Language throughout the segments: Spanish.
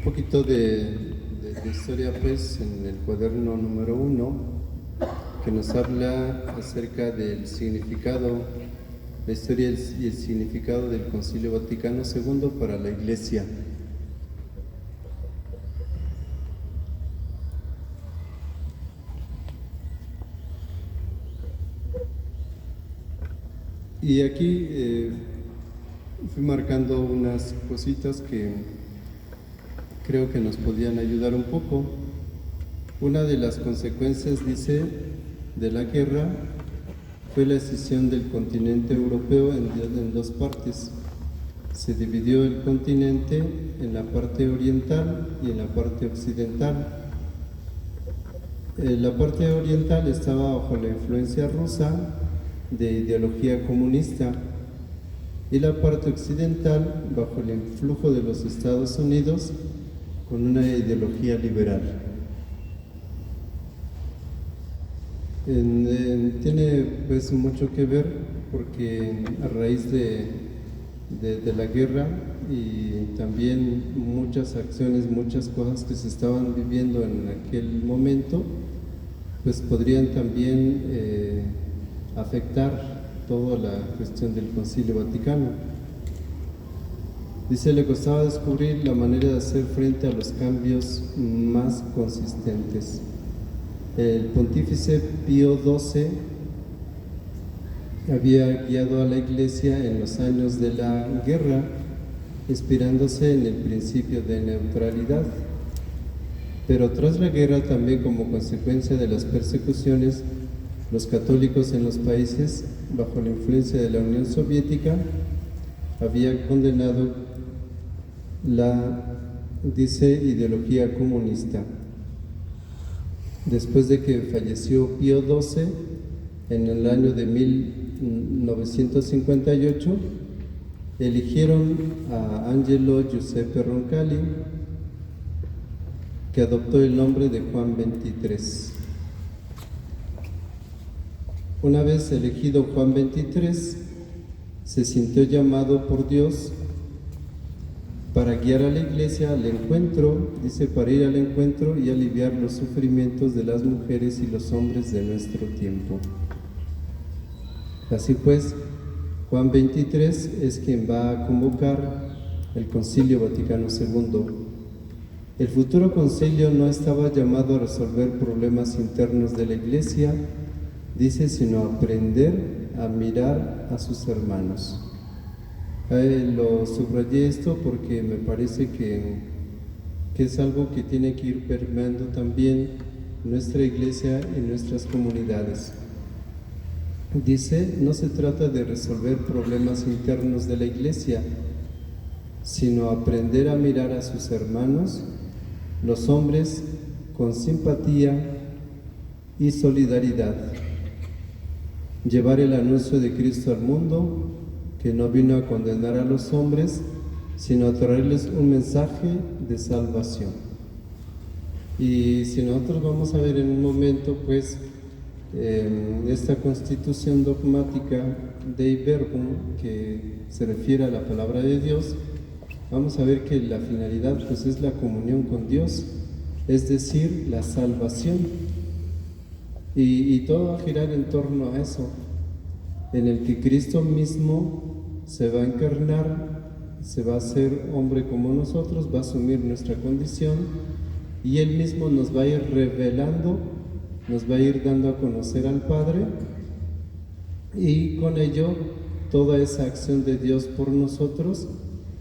poquito de historia, pues, en el cuaderno número 1, que nos habla acerca del significado, la historia y el significado del Concilio Vaticano II para la Iglesia. Y aquí fui marcando unas cositas que creo que nos podían ayudar un poco. Una de las consecuencias, dice, de la guerra fue la escisión del continente europeo en dos partes. Se dividió el continente en la parte oriental y en la parte occidental. La parte oriental estaba bajo la influencia rusa de ideología comunista y la parte occidental bajo el influjo de los Estados Unidos con una ideología liberal. Tiene pues mucho que ver porque a raíz de la guerra y también muchas acciones, muchas cosas que se estaban viviendo en aquel momento, pues podrían también afectar toda la cuestión del Concilio Vaticano. Dice, le costaba descubrir la manera de hacer frente a los cambios más consistentes. El pontífice Pío XII había guiado a la Iglesia en los años de la guerra, inspirándose en el principio de neutralidad. Pero tras la guerra, también como consecuencia de las persecuciones, los católicos en los países bajo la influencia de la Unión Soviética habían condenado la, dice, ideología comunista. Después de que falleció Pío XII, en el año de 1958, eligieron a Angelo Giuseppe Roncalli, que adoptó el nombre de Juan XXIII. Una vez elegido Juan XXIII, se sintió llamado por Dios para guiar a la Iglesia al encuentro, dice, para ir al encuentro y aliviar los sufrimientos de las mujeres y los hombres de nuestro tiempo. Así pues, Juan XXIII es quien va a convocar el Concilio Vaticano II. El futuro concilio no estaba llamado a resolver problemas internos de la Iglesia, dice, sino a aprender a mirar a sus hermanos. Lo subrayé esto porque me parece que es algo que tiene que ir permeando también nuestra Iglesia y nuestras comunidades. Dice, no se trata de resolver problemas internos de la Iglesia, sino aprender a mirar a sus hermanos, los hombres, con simpatía y solidaridad. Llevar el anuncio de Cristo al mundo, que no vino a condenar a los hombres, sino a traerles un mensaje de salvación. Y si nosotros vamos a ver en un momento, pues, esta constitución dogmática Dei Verbum, que se refiere a la palabra de Dios, vamos a ver que la finalidad, pues, es la comunión con Dios, es decir, la salvación. Y todo va a girar en torno a eso, en el que Cristo mismo se va a encarnar, se va a hacer hombre como nosotros, va a asumir nuestra condición y Él mismo nos va a ir revelando, nos va a ir dando a conocer al Padre y con ello toda esa acción de Dios por nosotros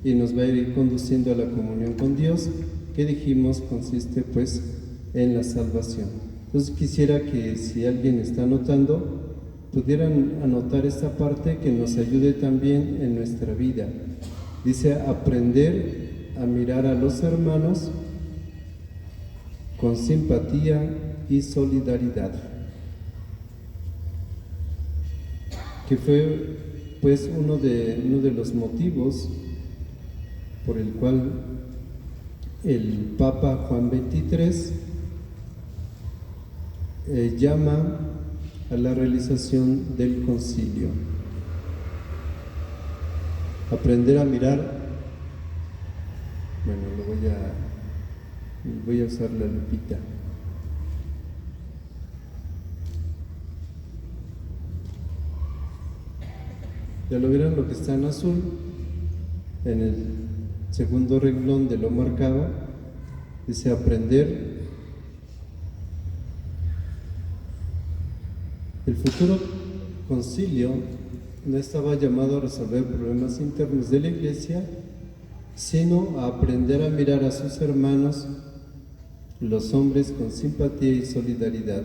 y nos va a ir conduciendo a la comunión con Dios, que dijimos consiste pues en la salvación. Entonces quisiera que si alguien está anotando, pudieran anotar esta parte que nos ayude también en nuestra vida. Dice, aprender a mirar a los hermanos con simpatía y solidaridad. Que fue pues uno de los motivos por el cual el Papa Juan XXIII llama a la realización del concilio. Aprender a mirar, bueno, lo voy a Voy a usar la lupita. Ya lo vieron lo que está en azul, en el segundo renglón de lo marcado, dice aprender. El futuro concilio no estaba llamado a resolver problemas internos de la Iglesia, sino a aprender a mirar a sus hermanos, los hombres, con simpatía y solidaridad.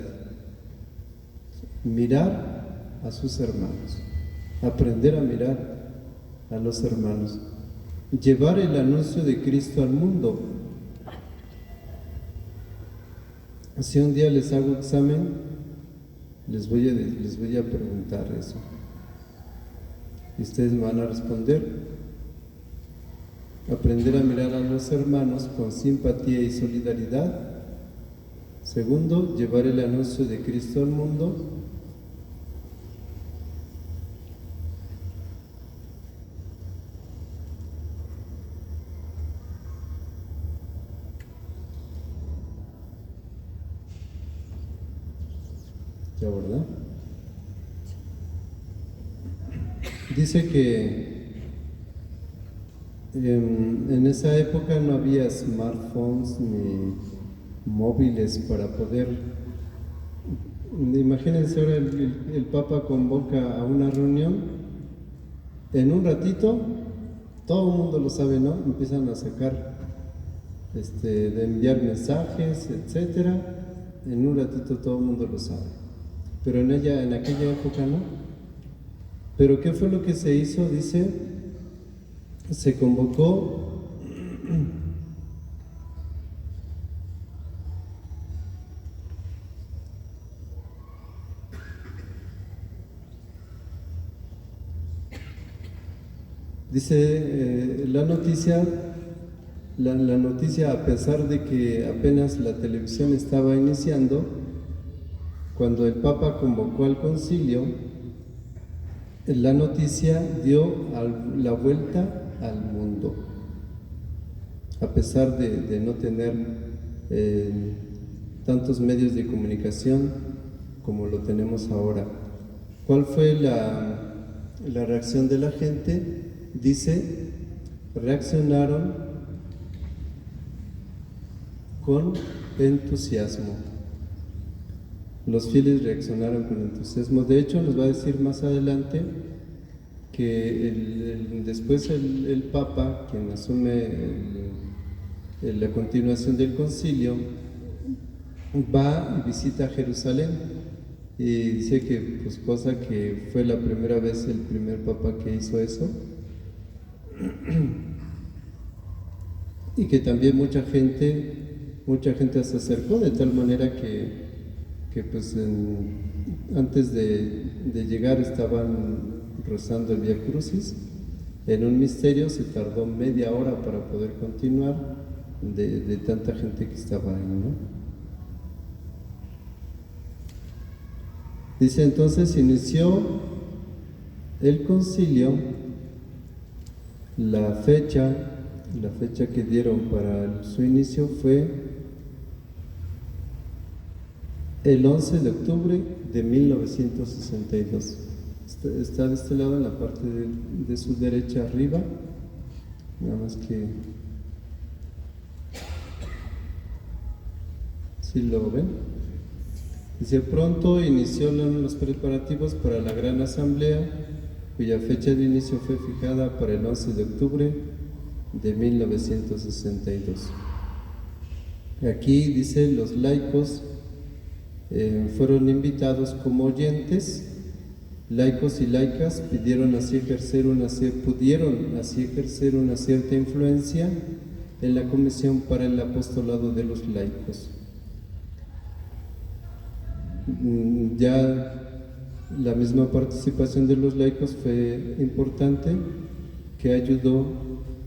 Mirar a sus hermanos, aprender a mirar a los hermanos, llevar el anuncio de Cristo al mundo. Si un día les hago examen, les voy a preguntar eso. Y ustedes me van a responder. Aprender a mirar a los hermanos con simpatía y solidaridad. Segundo, llevar el anuncio de Cristo al mundo. Ya, ¿verdad? Dice que en esa época no había smartphones ni móviles para poder. Imagínense ahora el Papa convoca a una reunión, en un ratito todo el mundo lo sabe, ¿no? Empiezan a sacar, de enviar mensajes, etcétera. En un ratito todo el mundo lo sabe. Pero en aquella época no. Pero ¿qué fue lo que se hizo? Dice, se convocó dice la noticia, a pesar de que apenas la televisión estaba iniciando, cuando el Papa convocó al concilio, la noticia dio la vuelta al mundo, a pesar de no tener tantos medios de comunicación como lo tenemos ahora. ¿Cuál fue la reacción de la gente? Dice, reaccionaron con entusiasmo. Los fieles reaccionaron con entusiasmo. De hecho, nos va a decir más adelante que después el Papa, quien asume la continuación del concilio, va y visita Jerusalén. Y dice que, pues, cosa que fue la primera vez el primer Papa que hizo eso. Y que también mucha gente se acercó, de tal manera que pues antes de llegar estaban rezando el Vía Crucis en un misterio. Se tardó media hora para poder continuar de tanta gente que estaba ahí, ¿no? Dice, entonces inició el concilio. La fecha que dieron para su inicio fue el 11 de octubre de 1962. Está de este lado, en la parte de su derecha arriba, nada más que, ¿sí lo ven? Dice, pronto inició los preparativos para la gran asamblea, cuya fecha de inicio fue fijada para el 11 de octubre de 1962. Aquí dice, los laicos fueron invitados como oyentes. Laicos y laicas pudieron así ejercer una cierta influencia en la Comisión para el Apostolado de los Laicos. Ya la misma participación de los laicos fue importante, que ayudó,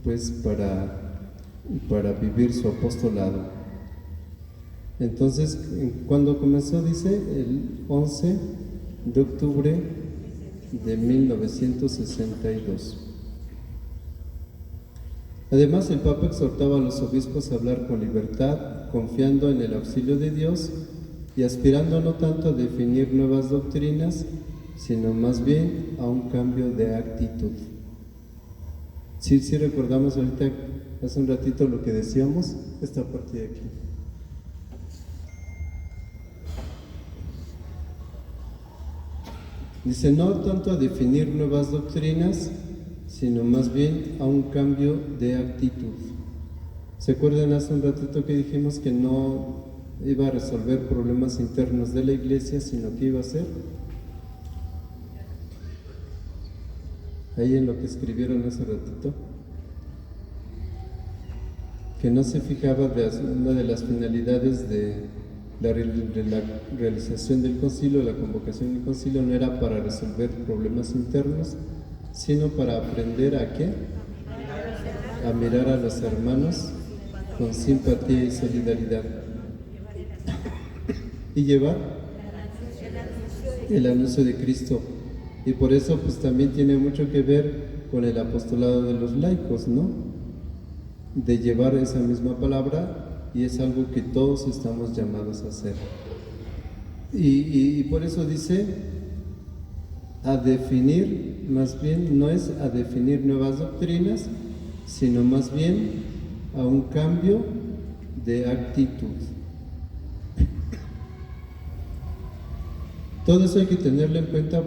pues, para vivir su apostolado. Entonces, cuando comenzó, dice, el 11 de octubre de 1962. Además, el Papa exhortaba a los obispos a hablar con libertad, confiando en el auxilio de Dios y aspirando no tanto a definir nuevas doctrinas, sino más bien a un cambio de actitud. Sí recordamos ahorita, hace un ratito, lo que decíamos, esta parte de aquí. Dice, no tanto a definir nuevas doctrinas, sino más bien a un cambio de actitud. ¿Se acuerdan hace un ratito que dijimos que no iba a resolver problemas internos de la iglesia, sino que iba a hacer? Ahí en lo que escribieron hace ratito, que no se fijaba de una de las finalidades de la realización del concilio, la convocación del concilio, no era para resolver problemas internos, sino para aprender ¿a qué? A mirar a los hermanos con simpatía y solidaridad y llevar el anuncio de Cristo. Y por eso pues también tiene mucho que ver con el apostolado de los laicos, ¿no? De llevar esa misma palabra, y es algo que todos estamos llamados a hacer. Y por eso dice, a definir, más bien, no es a definir nuevas doctrinas, sino más bien a un cambio de actitud. Todo eso hay que tenerlo en cuenta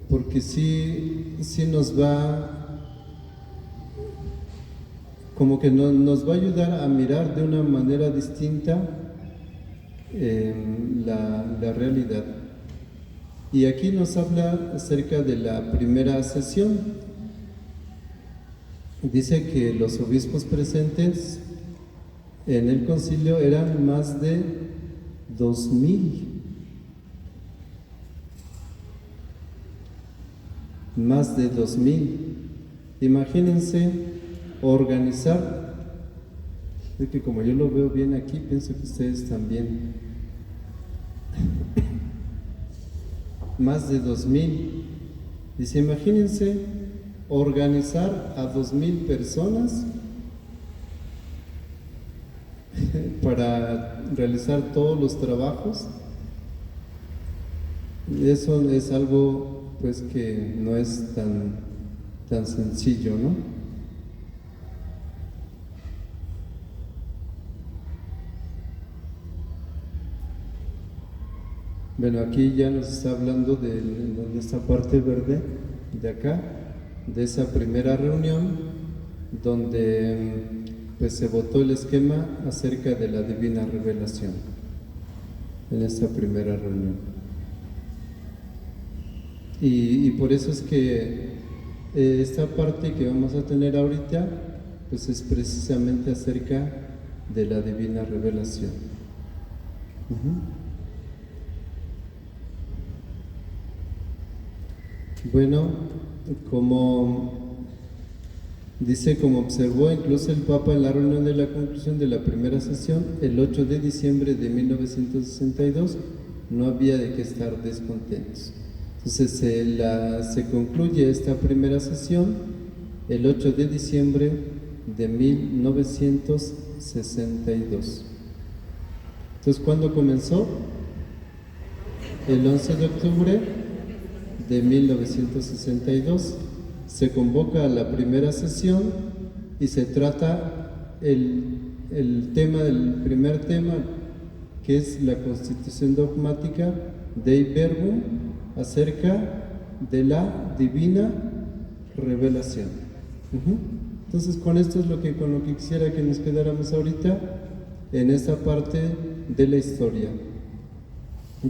porque sí nos va, como que nos va a ayudar a mirar de una manera distinta la realidad. Y aquí nos habla acerca de la primera sesión. Dice que los obispos presentes en el concilio eran más de 2000. Más de 2000. Imagínense organizar, es que como yo lo veo bien aquí, pienso que ustedes también. Más de 2000. Dice, imagínense organizar a 2000 personas para realizar todos los trabajos. Eso es algo pues que no es tan sencillo, ¿no? Bueno, aquí ya nos está hablando de esta parte verde de acá, de esa primera reunión donde pues se votó el esquema acerca de la divina revelación en esta primera reunión. Y por eso es que esta parte que vamos a tener ahorita pues es precisamente acerca de la divina revelación. Bueno, como dice, como observó incluso el Papa en la reunión de la conclusión de la primera sesión, el 8 de diciembre de 1962, no había de qué estar descontentos. Entonces se concluye esta primera sesión el 8 de diciembre de 1962. Entonces, ¿cuándo comenzó? El 11 de octubre de 1962 se convoca a la primera sesión y se trata el primer tema, que es la Constitución dogmática Dei Verbum acerca de la divina revelación. Entonces, con esto es con lo que quisiera que nos quedáramos ahorita en esta parte de la historia.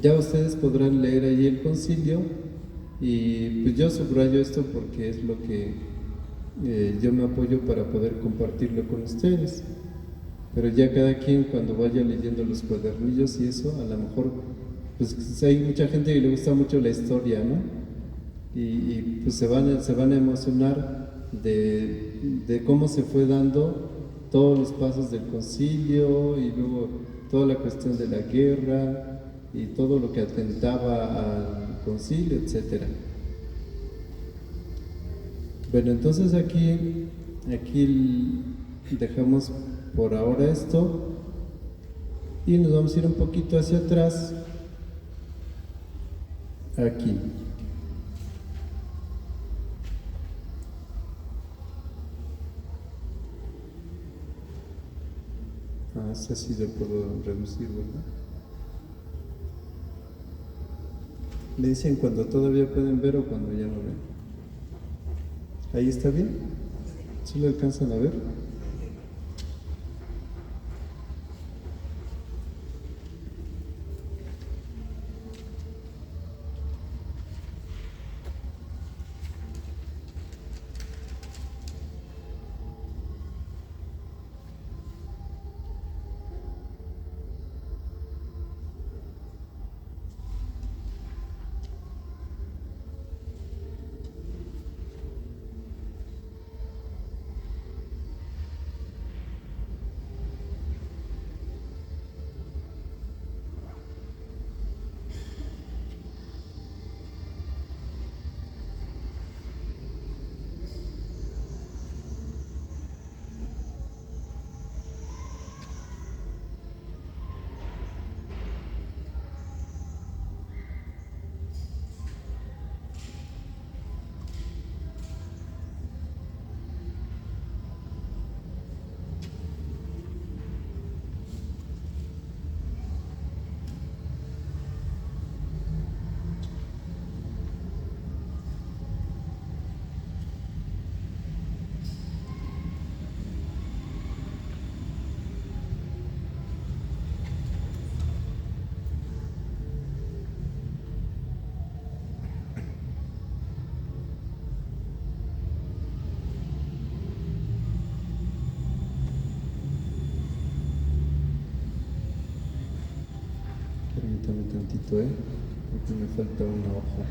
Ya ustedes podrán leer ahí el concilio. Y pues yo subrayo esto porque es lo que yo me apoyo para poder compartirlo con ustedes. Pero ya cada quien, cuando vaya leyendo los cuadernillos y eso, a lo mejor pues hay mucha gente que le gusta mucho la historia, ¿no? Y pues se van a emocionar de cómo se fue dando todos los pasos del concilio, y luego toda la cuestión de la guerra y todo lo que atentaba al concilio, etcétera. Bueno, entonces aquí dejamos por ahora esto, y nos vamos a ir un poquito hacia atrás, aquí. Este sí lo puedo reducir, ¿verdad? Me dicen cuando todavía pueden ver o cuando ya no ven. ¿Ahí está bien? ¿Sí lo alcanzan a ver? Permítame tantito, porque me falta una hoja.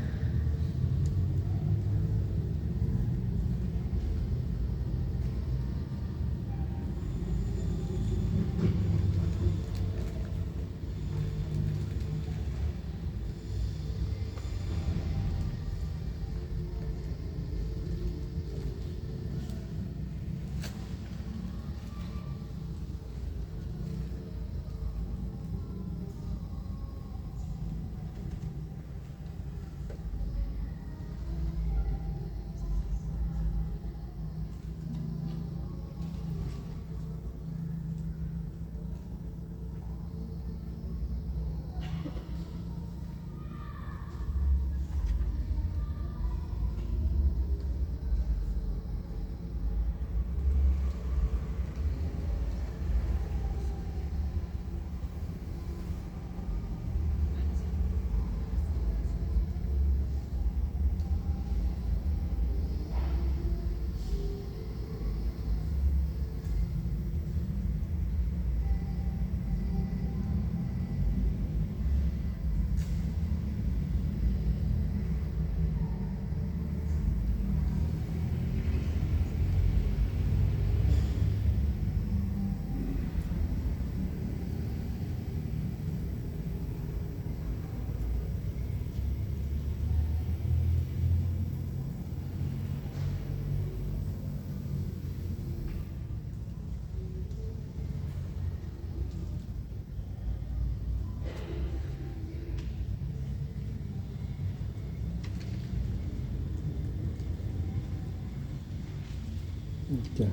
Ya.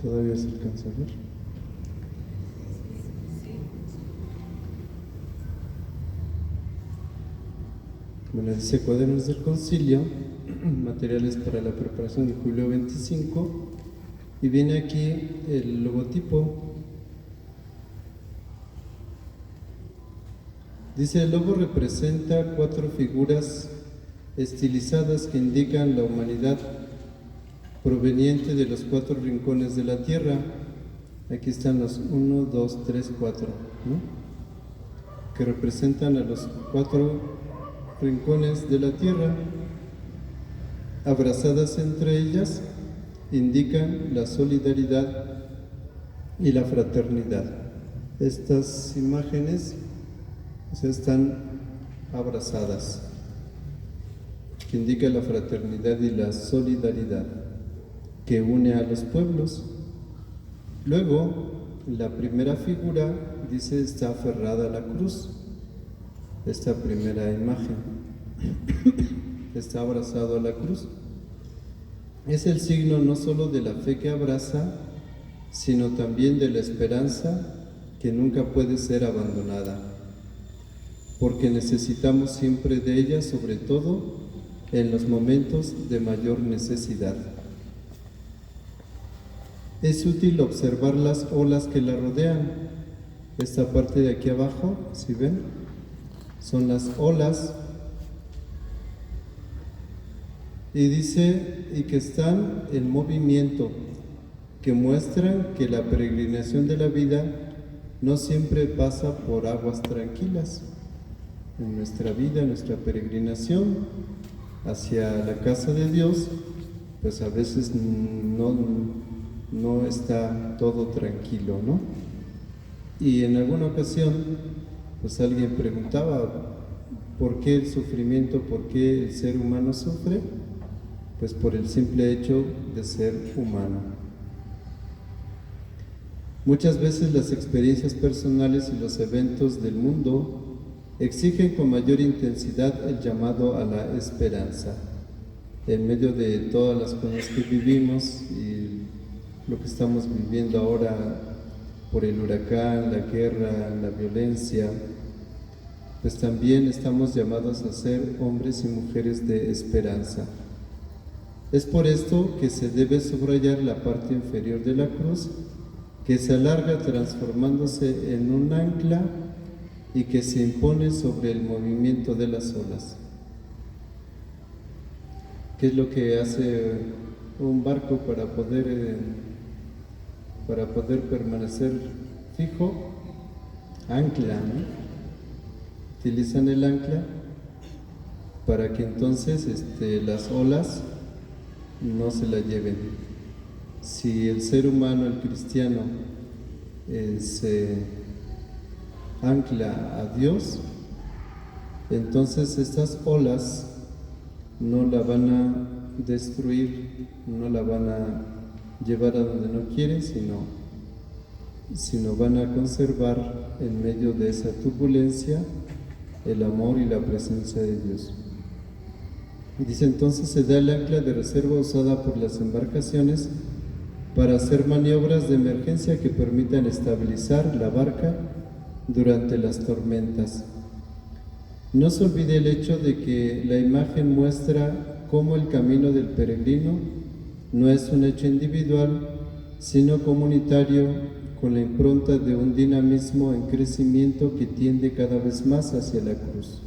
¿Todavía se alcanza a ver? Bueno, dice Cuadernos del Concilio, materiales para la preparación de julio 25, y viene aquí el logotipo. Dice: el logo representa 4 figuras estilizadas que indican la humanidad proveniente de los 4 rincones de la tierra. Aquí están los 1, 2, 3, 4, ¿no? Que representan a los 4 rincones de la tierra. abrazadas entre ellas, indican la solidaridad y la fraternidad. Estas imágenes están abrazadas, que indica la fraternidad y la solidaridad que une a los pueblos. Luego, la primera figura, dice, está aferrada a la cruz. Esta primera imagen está abrazado a la cruz. Es el signo no solo de la fe que abraza, sino también de la esperanza que nunca puede ser abandonada, porque necesitamos siempre de ella, sobre todo en los momentos de mayor necesidad. Es útil observar las olas que la rodean. Esta parte de aquí abajo, ¿sí ven? Son las olas. Y dice, y que están en movimiento, que muestran que la peregrinación de la vida no siempre pasa por aguas tranquilas. En nuestra vida, en nuestra peregrinación hacia la casa de Dios, pues a veces no está todo tranquilo, ¿no? Y en alguna ocasión, pues alguien preguntaba, ¿por qué el sufrimiento? ¿Por qué el ser humano sufre? Pues por el simple hecho de ser humano. Muchas veces las experiencias personales y los eventos del mundo exigen con mayor intensidad el llamado a la esperanza. En medio de todas las cosas que vivimos y lo que estamos viviendo ahora por el huracán, la guerra, la violencia, pues también estamos llamados a ser hombres y mujeres de esperanza. Es por esto que se debe subrayar la parte inferior de la cruz, que se alarga transformándose en un ancla y que se impone sobre el movimiento de las olas. ¿Qué es lo que hace un barco para poder permanecer fijo? Ancla, ¿no? Utilizan el ancla para que entonces las olas no se la lleven. Si el ser humano, el cristiano, se ancla a Dios, entonces estas olas no la van a destruir, no la van a llevar a donde no quiere, sino van a conservar en medio de esa turbulencia el amor y la presencia de Dios. Dice, entonces se da el ancla de reserva usada por las embarcaciones para hacer maniobras de emergencia que permitan estabilizar la barca durante las tormentas. No se olvide el hecho de que la imagen muestra cómo el camino del peregrino no es un hecho individual, sino comunitario, con la impronta de un dinamismo en crecimiento que tiende cada vez más hacia la cruz.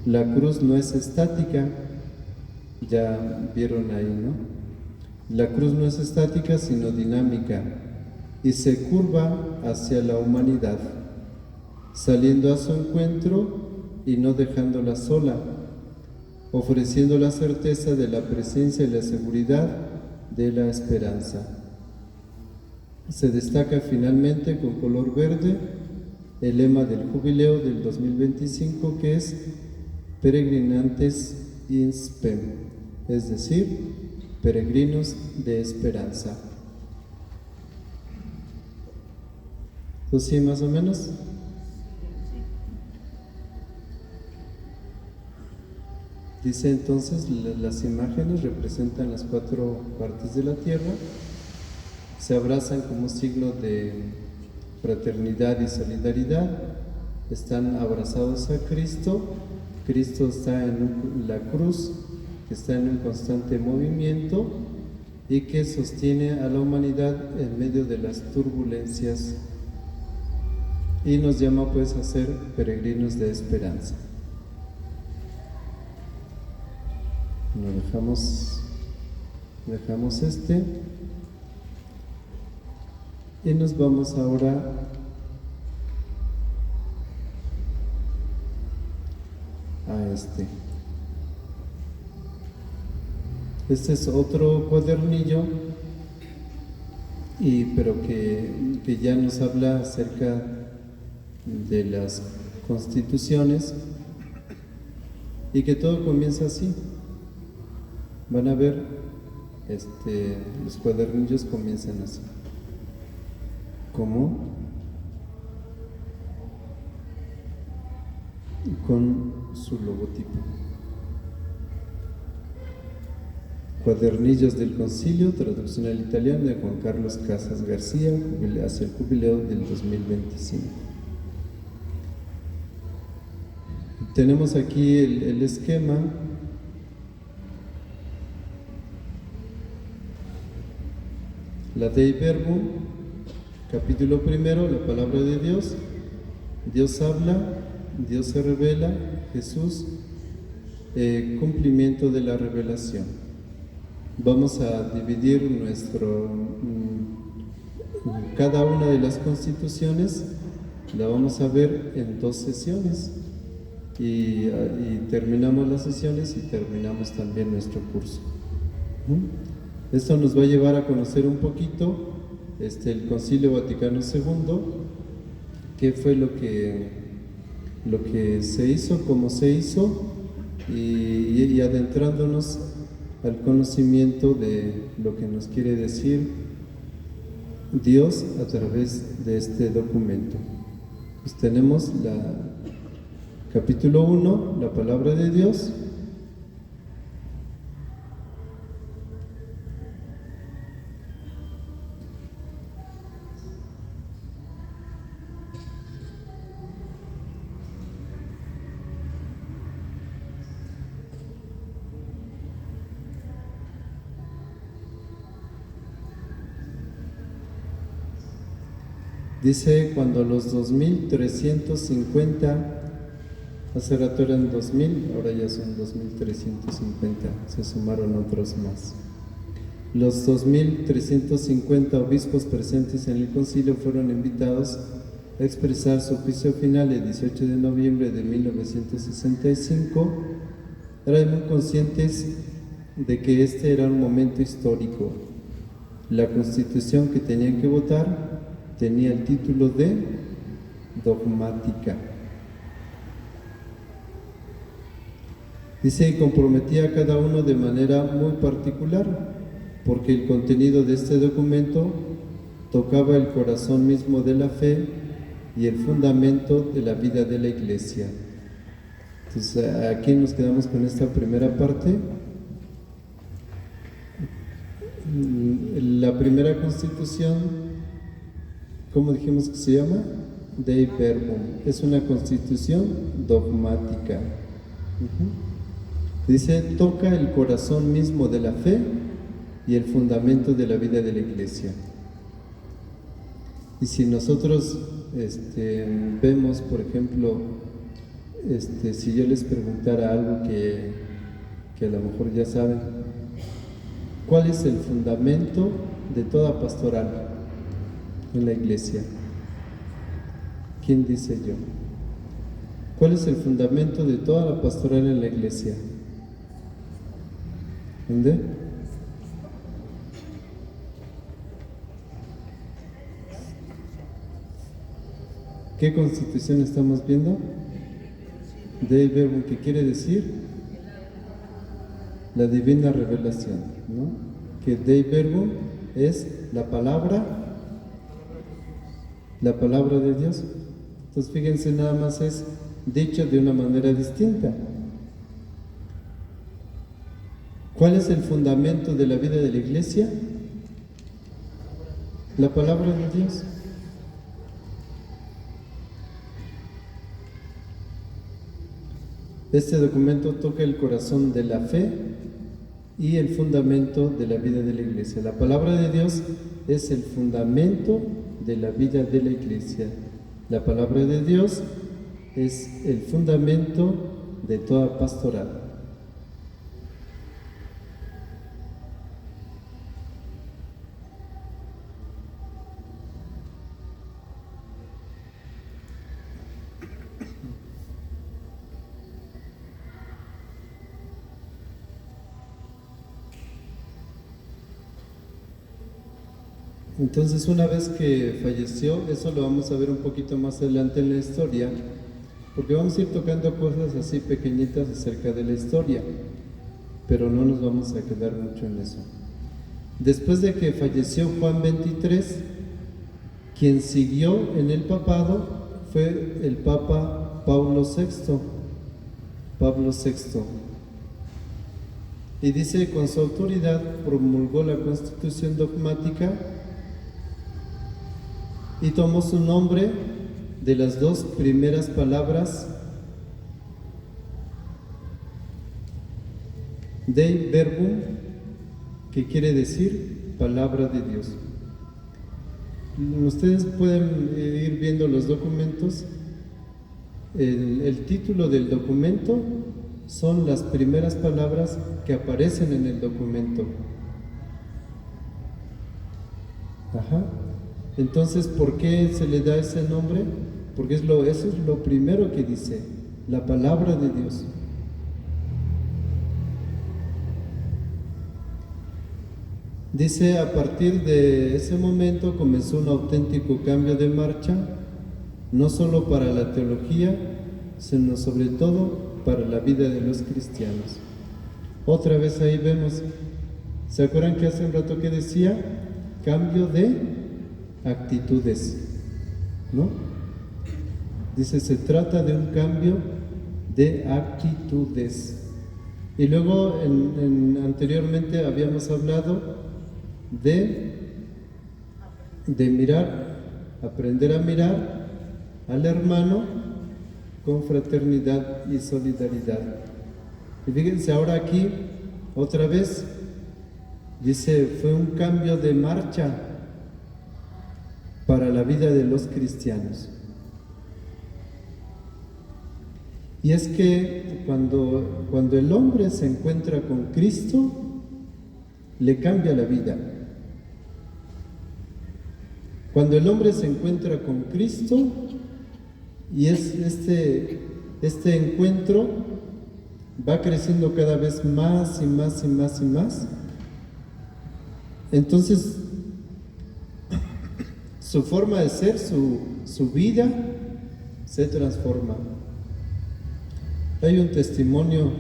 La cruz no es estática, ya vieron ahí, ¿no? La cruz no es estática, sino dinámica, y se curva hacia la humanidad, saliendo a su encuentro y no dejándola sola, ofreciendo la certeza de la presencia y la seguridad de la esperanza. Se destaca finalmente con color verde el lema del jubileo del 2025, que es Peregrinantes in Spem, es decir, peregrinos de esperanza. ¿Entonces sí, más o menos? Dice entonces, las imágenes representan las 4 partes de la tierra, se abrazan como signo de fraternidad y solidaridad, están abrazados a Cristo, Cristo está en la cruz, que está en un constante movimiento y que sostiene a la humanidad en medio de las turbulencias y nos llama pues a ser peregrinos de esperanza. Dejamos y nos vamos ahora a Este es otro cuadernillo, pero que ya nos habla acerca de las constituciones y que todo comienza así. Van a ver, los cuadernillos comienzan así. ¿Cómo? Con su logotipo. Cuadernillos del Concilio, traducción al italiano de Juan Carlos Casas García, hacia el jubileo del 2025. Tenemos aquí el esquema. La Dei Verbum, capítulo primero, la palabra de Dios. Dios habla, Dios se revela, Jesús, cumplimiento de la revelación. Vamos a dividir cada una de las constituciones, la vamos a ver en 2 sesiones y terminamos las sesiones y terminamos también nuestro curso. Esto nos va a llevar a conocer un poquito el Concilio Vaticano II, qué fue lo que se hizo, cómo se hizo, y adentrándonos al conocimiento de lo que nos quiere decir Dios a través de este documento. Pues tenemos capítulo 1, la palabra de Dios. Dice, cuando los 2350, hace rato eran 2000, ahora ya son 2350, se sumaron otros más. Los 2350 obispos presentes en el concilio fueron invitados a expresar su juicio final el 18 de noviembre de 1965. Eran muy conscientes de que este era un momento histórico. La constitución que tenían que votar tenía el título de dogmática. Dice, y comprometía a cada uno de manera muy particular, porque el contenido de este documento tocaba el corazón mismo de la fe y el fundamento de la vida de la Iglesia. Entonces, aquí nos quedamos con esta primera parte. La primera constitución, ¿cómo dijimos que se llama? Dei Verbum. Es una constitución dogmática. Dice, toca el corazón mismo de la fe y el fundamento de la vida de la Iglesia. Y si nosotros vemos, por ejemplo, si yo les preguntara algo que a lo mejor ya saben, ¿cuál es el fundamento de toda pastoral en la Iglesia? ¿Quién dice yo? ¿Cuál es el fundamento de toda la pastoral en la Iglesia? ¿Dónde? ¿Qué constitución estamos viendo? Dei Verbum, ¿qué quiere decir? La divina revelación, ¿no? Que Dei Verbum es la palabra de Dios. Entonces fíjense, nada más es dicho de una manera distinta. ¿Cuál es el fundamento de la vida de la Iglesia? La palabra de Dios. Este documento toca el corazón de la fe y el fundamento de la vida de la Iglesia. La palabra de Dios es el fundamento de la vida de la Iglesia. La palabra de Dios es el fundamento de toda pastoral. Entonces, una vez que falleció, eso lo vamos a ver un poquito más adelante en la historia, porque vamos a ir tocando cosas así pequeñitas acerca de la historia, pero no nos vamos a quedar mucho en eso. Después de que falleció Juan XXIII, quien siguió en el papado fue el Papa Pablo VI. Y dice, con su autoridad promulgó la Constitución dogmática y tomó su nombre de las dos primeras palabras Dei Verbum, que quiere decir palabra de Dios. Ustedes pueden ir viendo los documentos. El título del documento son las primeras palabras que aparecen en el documento. Entonces, ¿por qué se le da ese nombre? Porque eso es lo primero que dice, la palabra de Dios. Dice, a partir de ese momento comenzó un auténtico cambio de marcha, no solo para la teología, sino sobre todo para la vida de los cristianos. Otra vez ahí vemos, ¿se acuerdan que hace un rato que decía? Cambio de actitudes, ¿no? Dice, se trata de un cambio de actitudes. Y luego, anteriormente habíamos hablado de mirar, aprender a mirar al hermano con fraternidad y solidaridad. Y fíjense ahora aquí, otra vez, dice, fue un cambio de marcha para la vida de los cristianos. Y es que cuando el hombre se encuentra con Cristo, le cambia la vida. Cuando el hombre se encuentra con Cristo, y es este encuentro va creciendo cada vez más y más y más y más, entonces su forma de ser, su vida se transforma. Hay un testimonio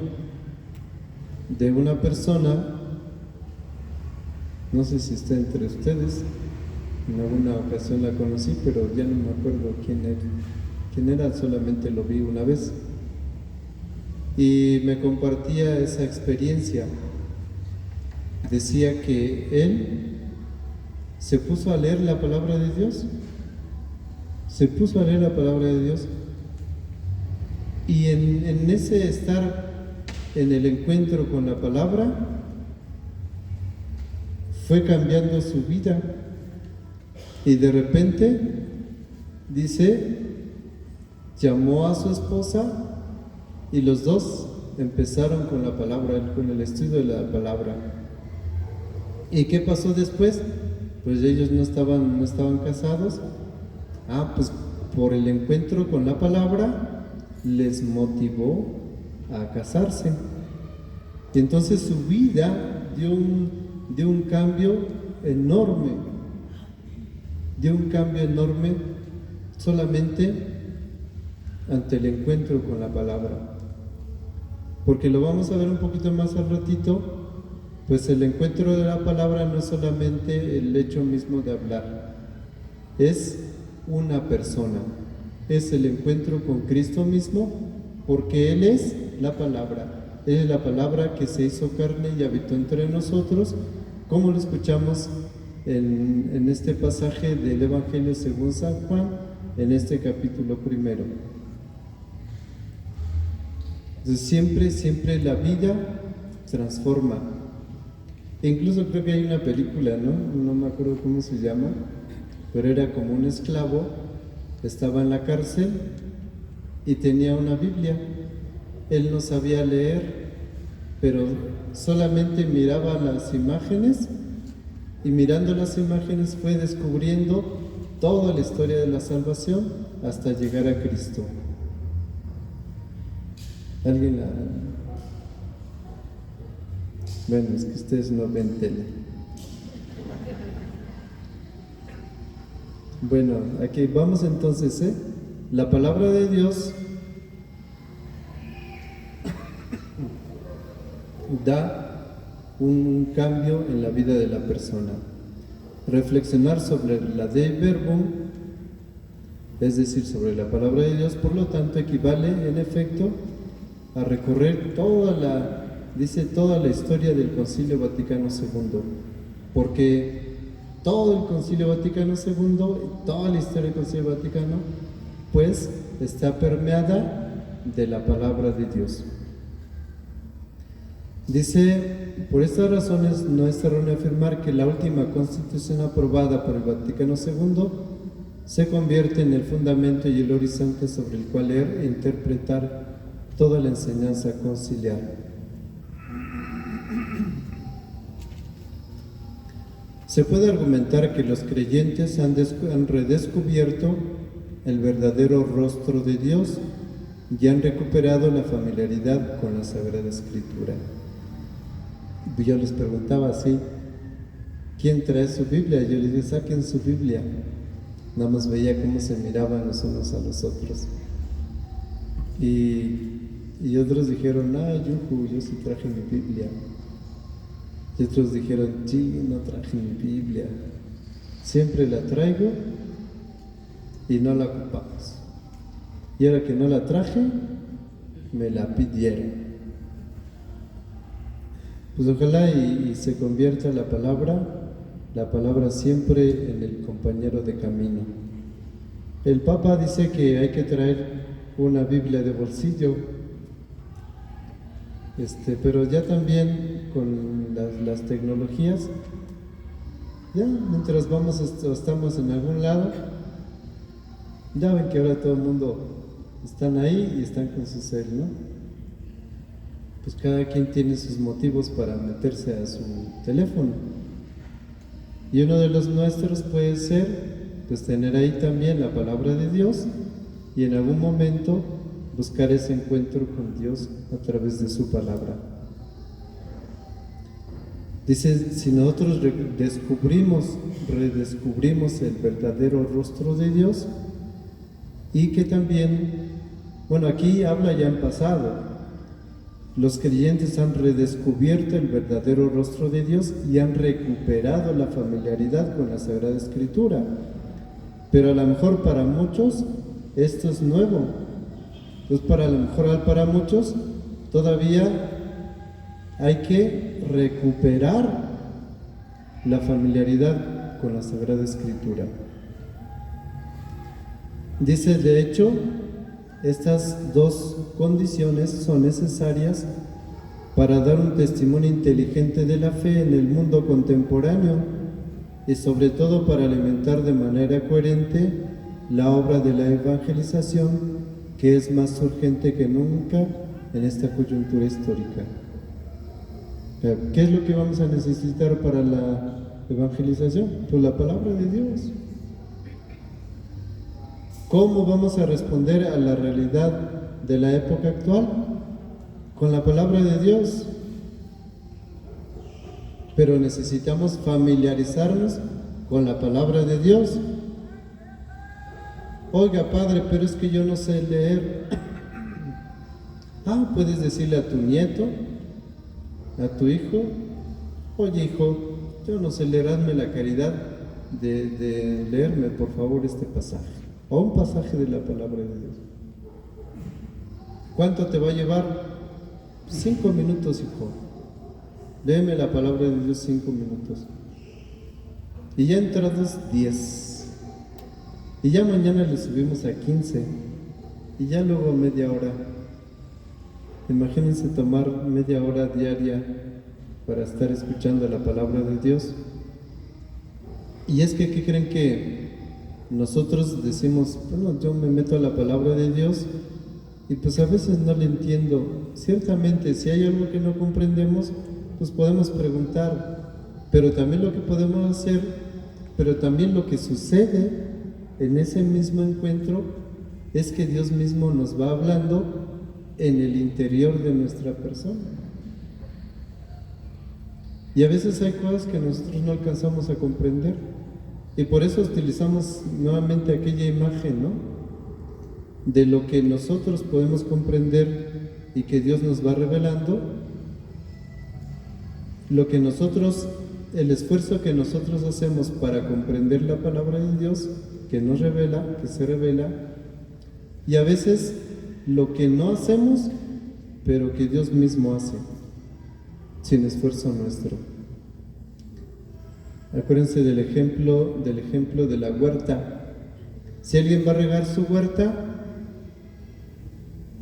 de una persona, no sé si está entre ustedes, en alguna ocasión la conocí, pero ya no me acuerdo quién era, solamente lo vi una vez. Y me compartía esa experiencia. Decía que él se puso a leer la palabra de Dios. Y en ese estar en el encuentro con la palabra, fue cambiando su vida. Y de repente, dice, llamó a su esposa y los dos empezaron con la palabra, con el estudio de la palabra. ¿Y qué pasó después? Pues ellos no estaban casados. Pues por el encuentro con la palabra les motivó a casarse. Y entonces su vida dio un cambio enorme. Solamente ante el encuentro con la palabra. Porque lo vamos a ver un poquito más al ratito, pues el encuentro de la palabra no es solamente el hecho mismo de hablar, es una persona, es el encuentro con Cristo mismo, porque Él es la palabra. Él es la palabra que se hizo carne y habitó entre nosotros, como lo escuchamos en este pasaje del Evangelio según San Juan, en este capítulo 1. Entonces siempre la vida transforma. E incluso creo que hay una película, no me acuerdo cómo se llama, pero era como un esclavo, estaba en la cárcel y tenía una Biblia. Él no sabía leer, pero solamente miraba las imágenes, y mirando las imágenes fue descubriendo toda la historia de la salvación hasta llegar a Cristo. ¿Alguien la...? Bueno, es que ustedes no ven tele. Bueno, aquí vamos entonces, ¿eh? La palabra de Dios da un cambio en la vida de la persona. Reflexionar sobre la Dei Verbum, es decir, sobre la palabra de Dios, por lo tanto, equivale en efecto a recorrer toda la historia del Concilio Vaticano II, porque todo el Concilio Vaticano II, toda la historia del Concilio Vaticano, pues está permeada de la palabra de Dios. Dice, por estas razones no es erróneo afirmar que la última constitución aprobada por el Vaticano II se convierte en el fundamento y el horizonte sobre el cual leer e interpretar toda la enseñanza conciliar. Se puede argumentar que los creyentes han redescubierto el verdadero rostro de Dios y han recuperado la familiaridad con la Sagrada Escritura. Yo les preguntaba así, ¿quién trae su Biblia? Yo les dije, saquen su Biblia. Nada más veía cómo se miraban los unos a los otros. Y otros dijeron, yuju, yo sí traje mi Biblia. Y otros dijeron, sí, no traje mi Biblia. Siempre la traigo y no la ocupamos. Y ahora que no la traje, me la pidieron. Pues ojalá y se convierta la palabra siempre en el compañero de camino. El Papa dice que hay que traer una Biblia de bolsillo, pero ya también con las tecnologías, ya mientras estamos en algún lado, ya ven que ahora todo el mundo están ahí y están con su cel, ¿no? Pues cada quien tiene sus motivos para meterse a su teléfono. Y uno de los nuestros puede ser, pues tener ahí también la palabra de Dios y en algún momento buscar ese encuentro con Dios a través de su palabra. Dice, si nosotros redescubrimos el verdadero rostro de Dios y que también, bueno, aquí habla ya en pasado, los creyentes han redescubierto el verdadero rostro de Dios y han recuperado la familiaridad con la Sagrada Escritura. Pero a lo mejor para muchos esto es nuevo. Entonces para muchos todavía hay que recuperar la familiaridad con la Sagrada Escritura. Dice, de hecho, estas dos condiciones son necesarias para dar un testimonio inteligente de la fe en el mundo contemporáneo y sobre todo para alimentar de manera coherente la obra de la evangelización, que es más urgente que nunca en esta coyuntura histórica. ¿Qué es lo que vamos a necesitar para la evangelización? Pues la palabra de Dios. ¿Cómo vamos a responder a la realidad de la época actual? Con la palabra de Dios. Pero necesitamos familiarizarnos con la palabra de Dios. Oiga, padre, pero es que yo no sé leer. Puedes decirle a tu nieto, a tu hijo, oye hijo, yo no sé leer, hazme la caridad de leerme por favor este pasaje. O un pasaje de la palabra de Dios. ¿Cuánto te va a llevar? 5 minutos, hijo. Léeme la palabra de Dios 5 minutos. Y ya entrados 10. Y ya mañana le subimos a 15. Y ya luego media hora. Imagínense tomar media hora diaria para estar escuchando la palabra de Dios. Y es que, ¿qué creen que nosotros decimos? Bueno, yo me meto a la palabra de Dios y pues a veces no le entiendo. Ciertamente, si hay algo que no comprendemos, pues podemos preguntar, pero también lo que podemos hacer, pero también lo que sucede en ese mismo encuentro es que Dios mismo nos va hablando en el interior de nuestra persona. Y a veces hay cosas que nosotros no alcanzamos a comprender. Y por eso utilizamos nuevamente aquella imagen, ¿no? De lo que nosotros podemos comprender y que Dios nos va revelando, lo que nosotros, el esfuerzo que nosotros hacemos para comprender la palabra de Dios, que nos revela, que se revela, y a veces lo que no hacemos, pero que Dios mismo hace, sin esfuerzo nuestro. Acuérdense del ejemplo de la huerta. Si alguien va a regar su huerta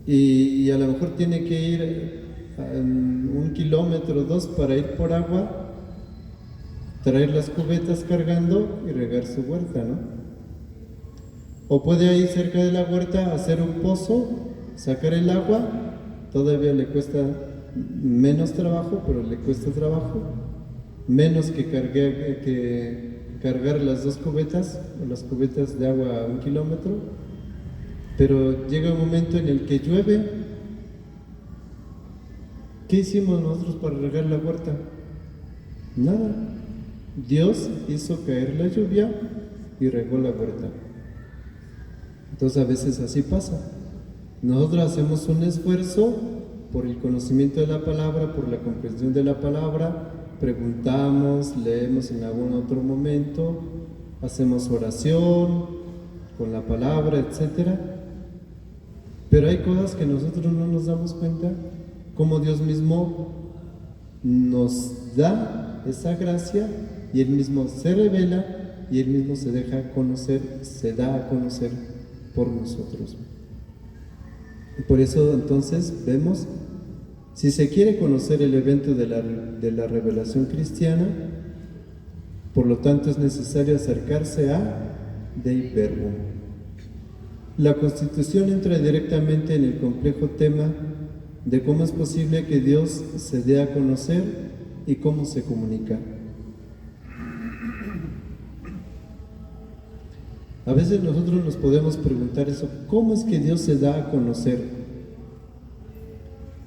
y a lo mejor tiene que ir 1 kilómetro o 2 para ir por agua, traer las cubetas cargando y regar su huerta, ¿no? O puede ahí cerca de la huerta hacer un pozo, sacar el agua, todavía le cuesta menos trabajo, pero le cuesta trabajo, menos que cargar las 2 cubetas o las cubetas de agua a 1 kilómetro, pero llega un momento en el que llueve. ¿Qué hicimos nosotros para regar la huerta? Nada. Dios hizo caer la lluvia y regó la huerta. Entonces a veces así pasa. Nosotros hacemos un esfuerzo por el conocimiento de la palabra, por la comprensión de la palabra, preguntamos, leemos en algún otro momento, hacemos oración con la palabra, etc. Pero hay cosas que nosotros no nos damos cuenta, como Dios mismo nos da esa gracia y Él mismo se revela y Él mismo se deja conocer, se da a conocer por nosotros. Y por eso entonces vemos, si se quiere conocer el evento de la revelación cristiana, por lo tanto es necesario acercarse a Dei Verbum. La Constitución entra directamente en el complejo tema de cómo es posible que Dios se dé a conocer y cómo se comunica. A veces nosotros nos podemos preguntar eso, ¿cómo es que Dios se da a conocer?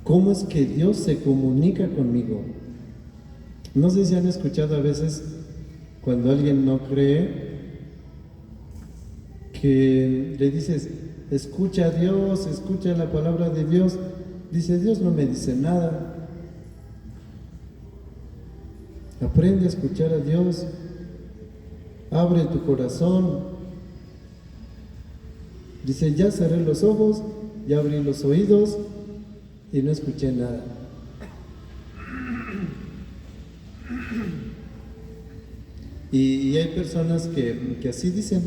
¿Cómo es que Dios se comunica conmigo? No sé si han escuchado a veces cuando alguien no cree, que le dices, escucha a Dios, escucha la palabra de Dios. Dice, Dios no me dice nada. Aprende a escuchar a Dios. Abre tu corazón. Dice, ya cerré los ojos, ya abrí los oídos y no escuché nada. Y hay personas que así dicen.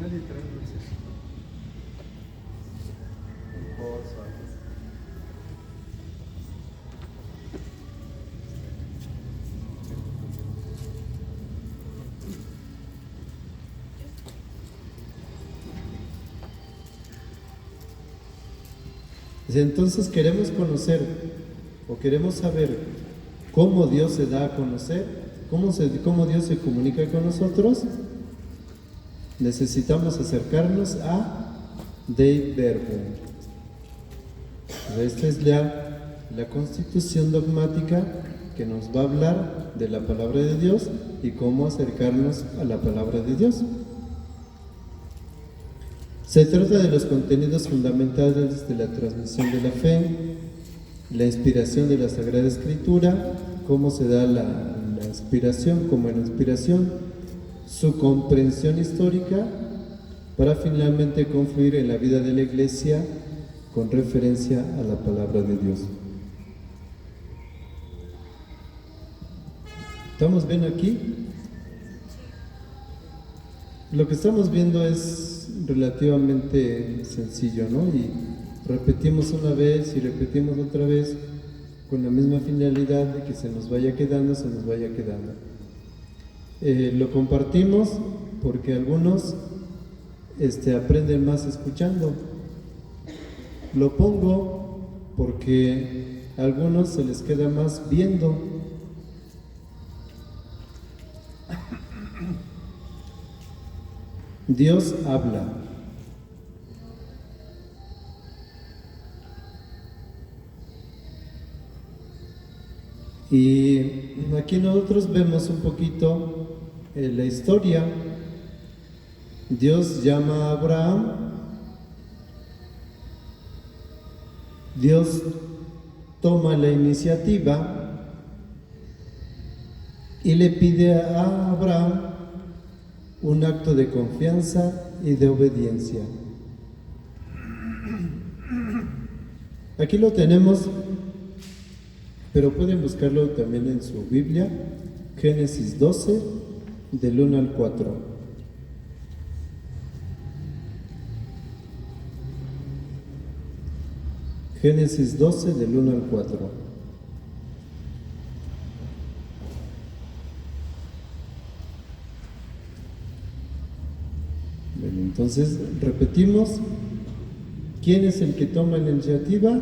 Nadie trae luces. Entonces queremos conocer o queremos saber cómo Dios se da a conocer, cómo Dios se comunica con nosotros. Necesitamos acercarnos a Dei Verbum. Esta es la constitución dogmática que nos va a hablar de la palabra de Dios y cómo acercarnos a la palabra de Dios. Se trata de los contenidos fundamentales de la transmisión de la fe, la inspiración de la Sagrada Escritura, cómo se da la inspiración, como en la inspiración, su comprensión histórica, para finalmente confluir en la vida de la Iglesia con referencia a la palabra de Dios. ¿Estamos bien aquí? Lo que estamos viendo es relativamente sencillo, ¿no? Y repetimos una vez y repetimos otra vez con la misma finalidad de que se nos vaya quedando. Lo compartimos porque algunos aprenden más escuchando. Lo pongo porque a algunos se les queda más viendo. Dios habla. Y aquí nosotros vemos un poquito en la historia, Dios llama a Abraham, Dios toma la iniciativa y le pide a Abraham un acto de confianza y de obediencia. Aquí lo tenemos, pero pueden buscarlo también en su Biblia, Génesis 12, del 1 al 4. Génesis 12, del 1 al 4. Bueno, entonces repetimos. ¿Quién es el que toma la iniciativa?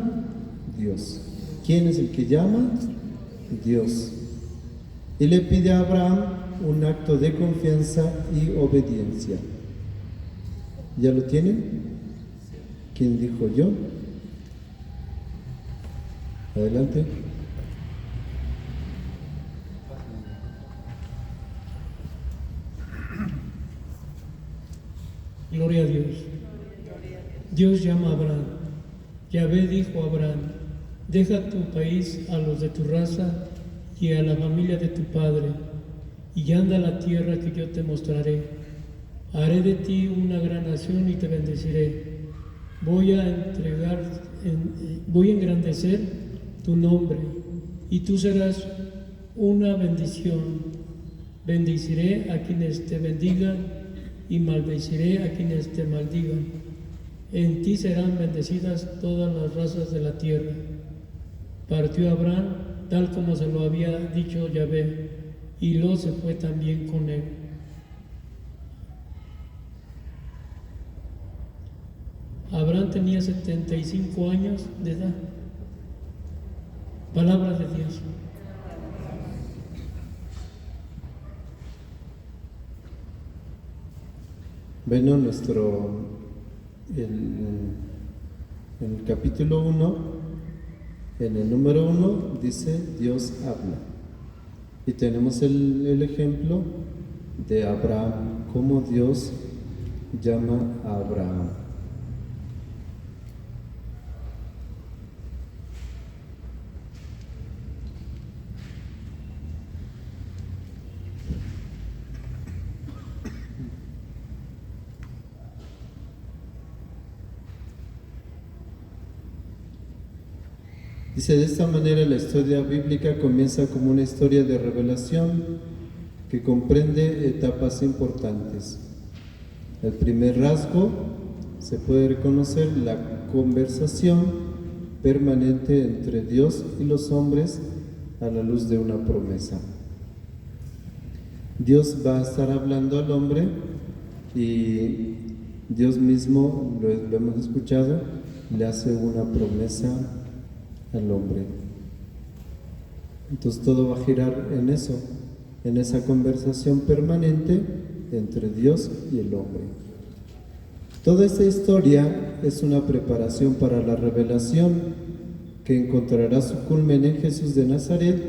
Dios. ¿Quién es el que llama? Dios. Y le pide a Abraham un acto de confianza y obediencia. ¿Ya lo tienen? ¿Quién dijo yo? Adelante. Gloria a Dios. Dios llama a Abraham. Yahvé dijo a Abraham: deja tu país, a los de tu raza y a la familia de tu padre, y anda a la tierra que yo te mostraré. Haré de ti una gran nación y te bendeciré. Voy a engrandecer tu nombre, y tú serás una bendición. Bendeciré a quienes te bendigan y maldeciré a quienes te maldigan. En ti serán bendecidas todas las razas de la tierra. Partió Abraham tal como se lo había dicho Yahvé, y Lot se fue también con él. Abraham tenía 75 años de edad. Palabra de Dios. Bueno, en el capítulo 1, en el número 1, dice Dios habla. Y tenemos el ejemplo de Abraham, cómo Dios llama a Abraham. Dice, de esta manera la historia bíblica comienza como una historia de revelación que comprende etapas importantes. El primer rasgo se puede reconocer la conversación permanente entre Dios y los hombres a la luz de una promesa. Dios va a estar hablando al hombre y Dios mismo, lo hemos escuchado, le hace una promesa al hombre. Entonces todo va a girar en eso, en esa conversación permanente entre Dios y el hombre. Toda esta historia es una preparación para la revelación que encontrará su culmen en Jesús de Nazaret.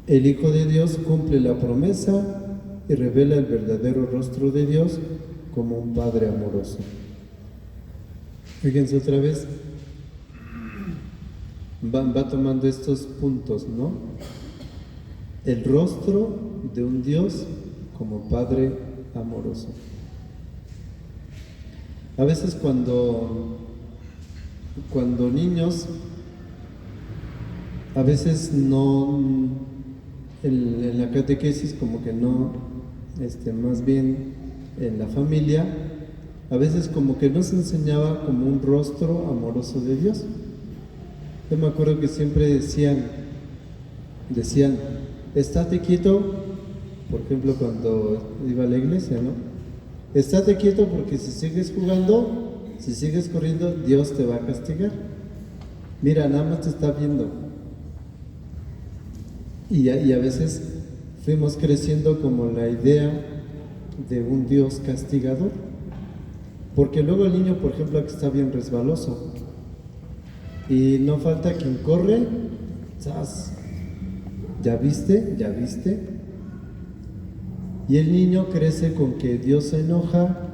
El Hijo de Dios cumple la promesa y revela el verdadero rostro de Dios como un Padre amoroso. Fíjense otra vez, va tomando estos puntos, ¿no? El rostro de un Dios como Padre amoroso. A veces cuando niños, a veces no, en la catequesis como que no, más bien en la familia, a veces como que no se enseñaba como un rostro amoroso de Dios. Yo me acuerdo que siempre decían, estate quieto, por ejemplo cuando iba a la iglesia, ¿no? Estate quieto porque si sigues jugando, si sigues corriendo, Dios te va a castigar. Mira, nada más te está viendo. Y a veces fuimos creciendo como la idea de un Dios castigador. Porque luego el niño, por ejemplo, aquí está bien resbaloso. Y no falta quien corre, ¡zas! ¿Ya viste? Y el niño crece con que Dios se enoja